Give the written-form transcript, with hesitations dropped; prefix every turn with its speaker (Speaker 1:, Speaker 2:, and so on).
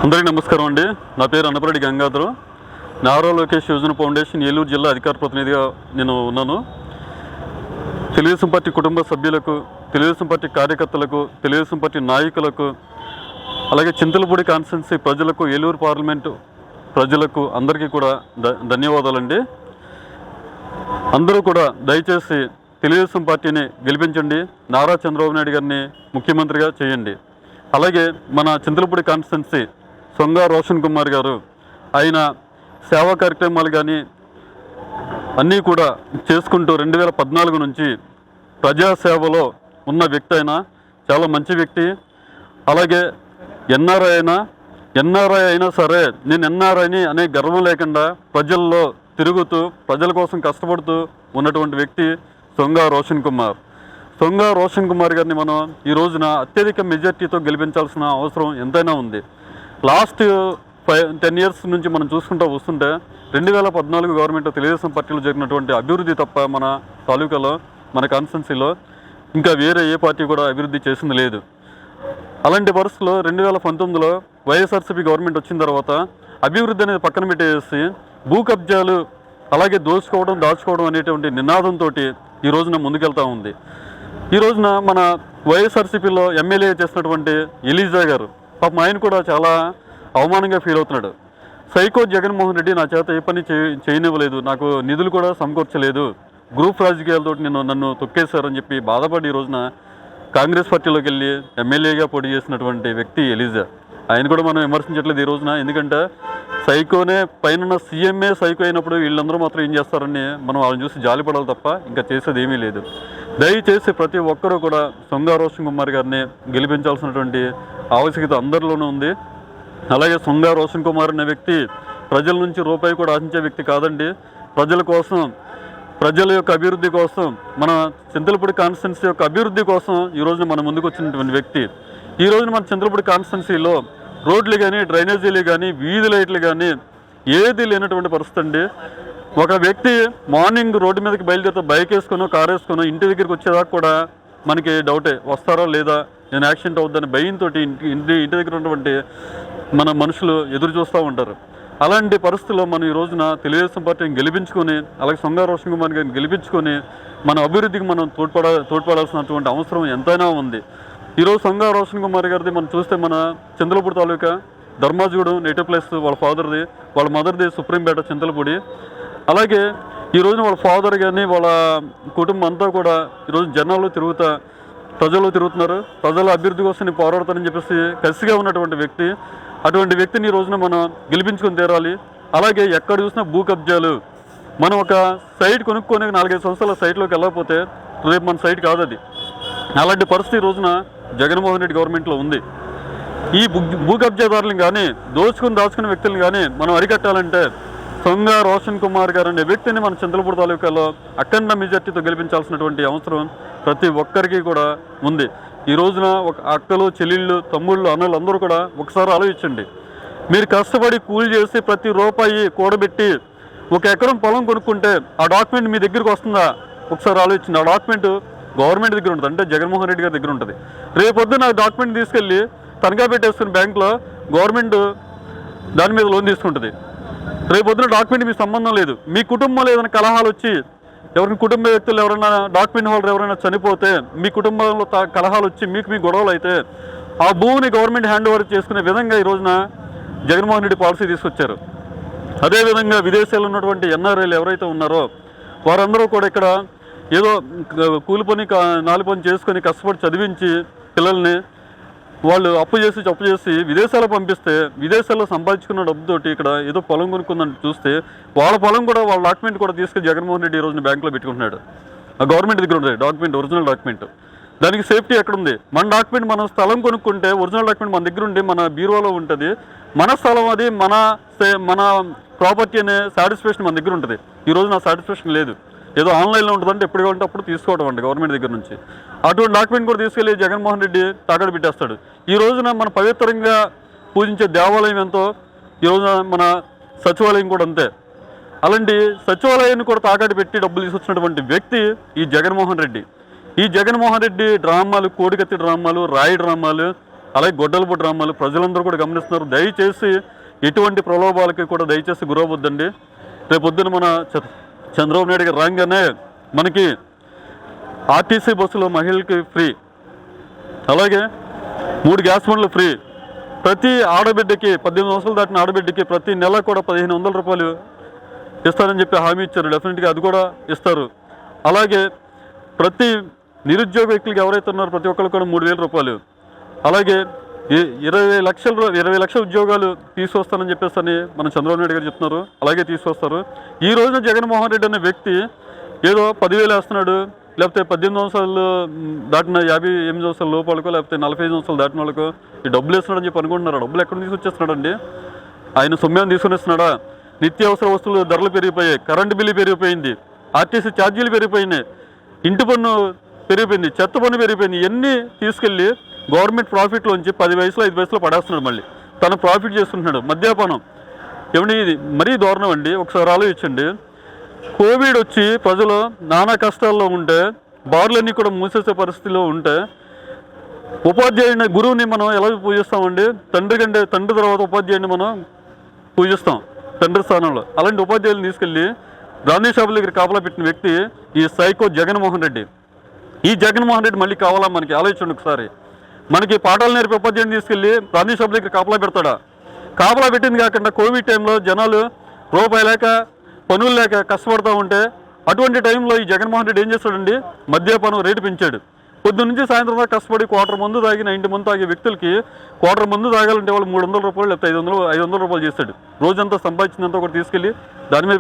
Speaker 1: అందరికీ నమస్కారం అండి. నా పేరు అన్నపరెడ్డి గంగాధర్. నారా లోకేష్ యోజన ఫౌండేషన్ ఏలూరు జిల్లా అధికార ప్రతినిధిగా నేను ఉన్నాను. తెలుగుదేశం పార్టీ కుటుంబ సభ్యులకు, తెలుగుదేశం పార్టీ కార్యకర్తలకు, తెలుగుదేశం పార్టీ నాయకులకు, అలాగే చింతలపూడి కాన్స్టిట్యున్సీ ప్రజలకు, ఏలూరు పార్లమెంటు ప్రజలకు అందరికీ కూడా ధన్యవాదాలండి. అందరూ కూడా దయచేసి తెలుగుదేశం పార్టీని గెలిపించండి. నారా చంద్రబాబు నాయుడు గారిని ముఖ్యమంత్రిగా చేయండి. అలాగే మన చింతలపూడి కాన్స్టిట్యున్సీ సొంగ రోషన్ కుమార్ గారు, ఆయన సేవా కార్యక్రమాలు కానీ అన్నీ కూడా చేసుకుంటూ 2014 నుంచి ప్రజాసేవలో ఉన్న వ్యక్తి. అయినా చాలా మంచి వ్యక్తి. అలాగే ఎన్ఆర్ఐ అయినా సరే నేను ఎన్ఆర్ఐని అనే గర్వం లేకుండా ప్రజల్లో తిరుగుతూ ప్రజల కోసం కష్టపడుతూ ఉన్నటువంటి వ్యక్తి సొంగ రోషన్ కుమార్ గారిని మనం ఈ రోజున అత్యధిక మెజార్టీతో గెలిపించాల్సిన అవసరం ఎంతైనా ఉంది. లాస్ట్ 10 years నుంచి మనం చూసుకుంటూ వస్తుంటే 2014 గవర్నమెంట్ తెలుగుదేశం పార్టీలో జరిగినటువంటి అభివృద్ధి తప్ప మన తాలూకాలో, మన కాన్స్టిట్యున్సీలో ఇంకా వేరే ఏ పార్టీ కూడా అభివృద్ధి చేసింది లేదు. అలాంటి పరిస్థితుల్లో 2019లో వైఎస్ఆర్సీపీ గవర్నమెంట్ వచ్చిన తర్వాత అభివృద్ధి అనేది పక్కన పెట్టేసి భూ కబ్జాలు, అలాగే దాచుకోవడం అనేటువంటి నినాదంతో ఈ రోజున ముందుకెళ్తూ ఉంది. ఈ రోజున మన వైఎస్ఆర్సీపీలో ఎమ్మెల్యే చేసినటువంటి ఎలీజా గారు, పాపం ఆయన కూడా చాలా అవమానంగా ఫీల్ అవుతున్నాడు. సైకో జగన్మోహన్ రెడ్డి నా చేత ఏ పని చేయనివ్వలేదు, నాకు నిధులు కూడా సమకూర్చలేదు, గ్రూప్ రాజకీయాలతో నన్ను తొక్కేశారని చెప్పి బాధపడి ఈ రోజున కాంగ్రెస్ పార్టీలోకి వెళ్ళి ఎమ్మెల్యేగా పోటీ చేసినటువంటి వ్యక్తి ఎలీజా. ఆయన కూడా మనం విమర్శించట్లేదు ఈ రోజున. ఎందుకంటే సైకోనే పైన సీఎంఏ సైకో అయినప్పుడు వీళ్ళందరూ మాత్రం ఏం చేస్తారని మనం వాళ్ళని చూసి జాలిపడాలి తప్ప ఇంకా చేసేది ఏమీ లేదు. దయచేసి ప్రతి ఒక్కరూ కూడా సొంగ రోషన్ కుమార్ గారిని గెలిపించాల్సినటువంటి ఆవశ్యకత అందరిలోనూ ఉంది. అలాగే సొంగ రోషన్ కుమార్ అనే వ్యక్తి ప్రజల నుంచి రూపాయి కూడా ఆశించే వ్యక్తి కాదండి. ప్రజల కోసం, ప్రజల యొక్క అభివృద్ధి కోసం, మన చింతలపూడి కాన్స్టిట్యున్సీ యొక్క అభివృద్ధి కోసం ఈ రోజున మన ముందుకు వచ్చినటువంటి వ్యక్తి. ఈ రోజున మన చింతలపూడి కాన్స్టిట్యున్సీలో రోడ్లు కానీ, డ్రైనేజీలు కానీ, వీధి లైట్లు కానీ ఏది లేనటువంటి పరిస్థితి అండి. ఒక వ్యక్తి మార్నింగ్ రోడ్డు మీదకి బయలుదేరితే బైక్ వేసుకునో, కారు వేసుకునో ఇంటి దగ్గరికి వచ్చేదాకా కూడా మనకి డౌటే, వస్తారా లేదా, నేను యాక్సిడెంట్ అవుద్దని భయంతో ఇంటి దగ్గర ఉన్నటువంటి మన మనుషులు ఎదురు చూస్తూ ఉంటారు. అలాంటి పరిస్థితుల్లో మనం ఈ రోజున తెలుగుదేశం పార్టీని గెలిపించుకొని, అలాగే సొంగ రోషన్ కుమార్ గారిని గెలిపించుకొని మన అభివృద్ధికి మనం తోడ్పడాల్సినటువంటి అవసరం ఎంతైనా ఉంది. ఈరోజు సొంగ రోషన్ కుమార్ గారిది మనం చూస్తే మన చింతలపూడి తాలూకా ధర్మాజుగూడెం నేటివ్ ప్లేస్, వాళ్ళ ఫాదర్ది, వాళ్ళ మదర్ది సుప్రీంపేట చింతలపూడి. అలాగే ఈ రోజున వాళ్ళ ఫాదర్ కానీ వాళ్ళ కుటుంబం అంతా కూడా ఈరోజు జనాల్లో ప్రజల్లో తిరుగుతున్నారు. ప్రజల అభివృద్ధి కోసం పోరాడతారని చెప్పేసి కసిగా ఉన్నటువంటి వ్యక్తి. అటువంటి వ్యక్తిని ఈ రోజున మనం గెలిపించుకొని తీరాలి. అలాగే ఎక్కడ చూసినా భూ కబ్జాలు. మనం ఒక సైట్ కొనుక్కొని 4-5 సంవత్సరాల సైట్లోకి వెళ్ళకపోతే రేపు మన సైట్ కాదు అది. అలాంటి పరిస్థితి ఈ రోజున జగన్మోహన్ రెడ్డి గవర్నమెంట్లో ఉంది. ఈ భూ కబ్జాదారులను కానీ, దాచుకునే వ్యక్తులను కానీ మనం అరికట్టాలంటే సొంగ రోషన్ కుమార్ గారు అనే వ్యక్తిని మన చింతలపూడి తాలూకాలో అఖండ మెజార్టీతో గెలిపించాల్సినటువంటి అవసరం ప్రతి ఒక్కరికి కూడా ఉంది. ఈ రోజున ఒక అక్కలు, చెల్లెళ్ళు, తమ్ముళ్ళు, అన్నలు అందరూ కూడా ఒకసారి ఆలోచించండి. మీరు కష్టపడి కూలి చేసి ప్రతి రూపాయి కూడబెట్టి 1 ఎకరం పొలం కొనుక్కుంటే ఆ డాక్యుమెంట్ మీ దగ్గరికి వస్తుందా? ఒకసారి ఆలోచించండి. ఆ డాక్యుమెంట్ గవర్నమెంట్ దగ్గర ఉంటుంది, అంటే జగన్మోహన్ రెడ్డి గారి దగ్గర ఉంటుంది. రేపొద్దున ఆ డాక్యుమెంట్ తీసుకెళ్ళి తనఖా పెట్టేసుకుని బ్యాంకులో గవర్నమెంట్ దాని మీద లోన్ తీసుకుంటుంది. రేపొద్దున డాక్యుమెంట్ మీకు సంబంధం లేదు. మీ కుటుంబంలో ఏదైనా కలహాలు వచ్చి, కుటుంబ వ్యక్తులు ఎవరైనా, డాక్యుమెంట్ హోల్డర్ ఎవరైనా చనిపోతే, మీ కుటుంబంలో కలహాలు వచ్చి మీకు గొడవలు అయితే ఆ భూమిని గవర్నమెంట్ హ్యాండ్ ఓవర్ చేసుకునే విధంగా ఈ రోజున జగన్మోహన్ రెడ్డి పాలసీ తీసుకొచ్చారు. అదేవిధంగా విదేశాల్లో ఉన్నటువంటి ఎన్ఆర్ఐలు ఎవరైతే ఉన్నారో వారందరూ కూడా ఇక్కడ ఏదో కూలి పని, నాలి పని చేసుకొని కష్టపడి చదివించి పిల్లల్ని వాళ్ళు అప్పు చేసి విదేశాలకు పంపిస్తే, విదేశాల్లో సంపాదించుకున్న డబ్బుతోటి ఇక్కడ ఏదో పొలం కొనుక్కుందని చూస్తే వాళ్ళ పొలం కూడా, వాళ్ళ డాక్యుమెంట్ కూడా తీసుకెళ్ళి జగన్మోహన్ రెడ్డి ఈ రోజున బ్యాంకులో పెట్టుకుంటున్నాడు. ఆ గవర్నమెంట్ దగ్గర ఉంటుంది డాక్యుమెంట్, ఒరిజినల్ డాక్యుమెంట్. దానికి సేఫ్టీ ఎక్కడుంది? మన డాక్యుమెంట్, మనం స్థలం కొనుక్కుంటే ఒరిజినల్ డాక్యుమెంట్ మన దగ్గర ఉండి మన బీరువాలో ఉంటుంది. మన స్థలం అది, మన ప్రాపర్టీ అనే సాటిస్ఫాక్షన్ మన దగ్గర ఉంటుంది. ఈ రోజు నా సాటిస్ఫాక్షన్ లేదు. ఏదో ఆన్లైన్లో ఉంటుందంటే ఎప్పుడు కావాలంటే అప్పుడు తీసుకోవడం అండి గవర్నమెంట్ దగ్గర నుంచి. అటువంటి డాక్యుమెంట్ కూడా తీసుకెళ్ళి జగన్మోహన్ రెడ్డి తాకట్టు పెట్టేస్తాడు. ఈ రోజున మన పవిత్రంగా పూజించే దేవాలయం ఎంతో, ఈ రోజున మన సచివాలయం కూడా అంతే. అలాంటి సచివాలయాన్ని కూడా తాకట్టు పెట్టి డబ్బులు తీసుకొచ్చినటువంటి వ్యక్తి ఈ జగన్మోహన్ రెడ్డి. ఈ జగన్మోహన్ రెడ్డి డ్రామాలు, కోడికత్తి డ్రామాలు, రాయి డ్రామాలు, అలాగే గొడ్డలపూడి రామాలు ప్రజలందరూ కూడా గమనిస్తున్నారు. దయచేసి ఎటువంటి ప్రలోభాలకి కూడా దయచేసి గురవద్దండి. రేపొద్దున మన చంద్రబాబు నాయుడు గారు రాగానే మనకి ఆర్టీసీ బస్సులో మహిళలకి ఫ్రీ, అలాగే 3 గ్యాస్ బండ్లు ఫ్రీ, ప్రతి ఆడబిడ్డకి 18 సంవత్సరాలు దాటిన ఆడబిడ్డకి ప్రతి నెల కూడా 1500 రూపాయలు ఇస్తారని చెప్పి హామీ ఇచ్చారు. డెఫినెట్గా అది కూడా ఇస్తారు. అలాగే ప్రతి నిరుద్యోగ వ్యక్తులకి ఎవరైతే ఉన్నారో ప్రతి ఒక్కరికి కూడా 3000 రూపాయలు, అలాగే 20 లక్షల ఉద్యోగాలు తీసుకొస్తానని చెప్పేసి అని మన చంద్రబాబు నాయుడు గారు చెప్తున్నారు. అలాగే తీసుకొస్తారు. ఈ రోజున జగన్మోహన్ రెడ్డి అనే వ్యక్తి ఏదో 10,000 వేస్తున్నాడు, లేకపోతే 18 సంవత్సరాలు దాటిన 58 సంవత్సరాల లోపాలకో లేకపోతే 45 సంవత్సరాలు దాటిన వాళ్ళకో ఈ డబ్బులు వేస్తున్నాడని చెప్పి అనుకుంటున్నారు. డబ్బులు ఎక్కడ తీసుకొచ్చేస్తున్నాడండి? ఆయన సొమ్యాన్ని తీసుకొనిస్తున్నాడా? నిత్యావసర వస్తువులు ధరలు పెరిగిపోయాయి, కరెంటు బిల్లు పెరిగిపోయింది, ఆర్టీసీ ఛార్జీలు పెరిగిపోయినాయి, ఇంటి పన్ను పెరిగిపోయింది, చెత్త పన్ను పెరిగిపోయింది. ఇవన్నీ తీసుకెళ్ళి గవర్నమెంట్ ప్రాఫిట్లోంచి 10 పైసలు 5 పైసలు పడేస్తున్నాడు. మళ్ళీ తను ప్రాఫిట్ చేసుకుంటున్నాడు. మద్యపానం ఏమని ఇది మరీ దారుణం అండి. ఒకసారి ఆలోచించండి. కోవిడ్ వచ్చి ప్రజలు నానా కష్టాల్లో ఉంటే, బార్లన్నీ కూడా మూసేసే పరిస్థితిలో ఉంటే, ఉపాధ్యాయుని గురువుని మనం ఎలా పూజిస్తామండి? తండ్రి తర్వాత ఉపాధ్యాయుని మనం పూజిస్తాం తండ్రి స్థానంలో. అలాంటి ఉపాధ్యాయులను తీసుకెళ్ళి గాంధీ షాపుల దగ్గర కాపలా పెట్టిన వ్యక్తి ఈ సైకో జగన్మోహన్ రెడ్డి. ఈ జగన్మోహన్ రెడ్డి మళ్ళీ కావాలా మనకి? ఆలోచించండి ఒకసారి. మనకి పాఠాలు నేర్పే ఉపాధ్యాయుని తీసుకెళ్ళి గాంధీ షాపుల దగ్గర కాపలా పెడతాడా? కాపలా పెట్టింది కాకుండా కోవిడ్ టైంలో జనాలు రూపాయి లేక పనులు లేక కష్టపడతా ఉంటే, అటువంటి టైంలో ఈ జగన్మోహన్ రెడ్డి ఏం చేస్తాడండి? మద్యపానం రేటు పెంచాడు. పొద్దున్న నుంచి సాయంత్రం దాకా కష్టపడి క్వార్టర్ మందు తాగి 90 మంది తాగే వ్యక్తులకి క్వార్టర్ మందు తాగాలంటే వాళ్ళు 300 రూపాయలు లేకపోతే 500 రూపాయలు చేస్తాడు. రోజంతా సంపాదించినంత ఒకటి తీసుకెళ్ళి దాని మీద